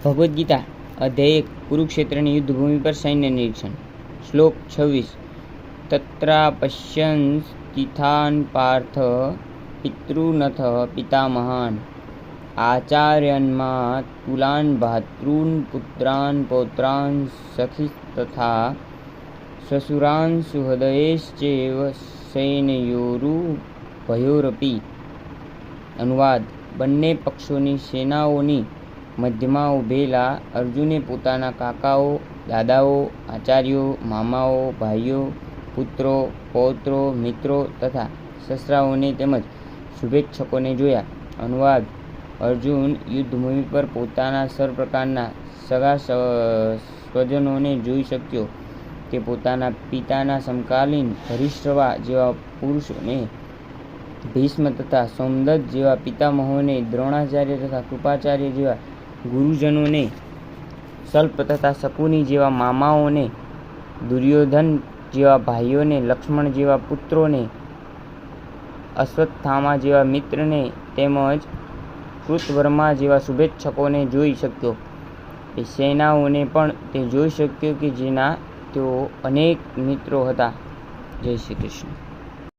ભગવદ્ ગીતા અધ્યાય 1 કુરુક્ષેત્રની યુદ્ધભૂમિ પર સૈન્ય નિરીક્ષણ. શ્લોક 26. તત્રાપશ્યન સ્થિતાન પાર્થ પિતૃનથ પિતામહાન આચાર્યન્માત કુલાન ભાતॄન પુત્રાન પૌત્રાન સખીસ્તથા શ્વશુરાન સુહૃદયશ્ચૈવ સૈનયોરુભયોરપી. અનુવાદ. બંને પક્ષોની સેનાઓની મધ્યમાં ઊભેલા અર્જુને પોતાના કાકાઓ, દાદાઓ, આચાર્યો, મામાઓ, ભાઈઓ, પુત્રો, પૌત્રો, મિત્રો તથા સસરાઓને તેમજ શુભેચ્છકોને જોયા. અનુવાદ. અર્જુન યુદ્ધભૂમિ પર પોતાના સર્વ પ્રકારના સગા સ્વજનોને જોઈ શક્યો. તે પોતાના પિતાના સમકાલીન હરિશ્રવા જેવા પુરુષોને, ભીષ્મ તથા સોમદત્ત જેવા પિતામહોને, દ્રોણાચાર્ય તથા કૃપાચાર્ય જેવા ગુરુજનોને, સલ્પ તથા શકુની જેવા મામાઓને, દુર્યોધન જેવા ભાઈઓને, લક્ષ્મણ જેવા પુત્રોને, અશ્વત્થામા જેવા મિત્રને તેમજ કૃતવર્મા જેવા શુભેચ્છકોને જોઈ શક્યો. એ સેનાઓને પણ તે જોઈ શક્યો કે જેના તેઓ અનેક મિત્રો હતા. જય શ્રી કૃષ્ણ.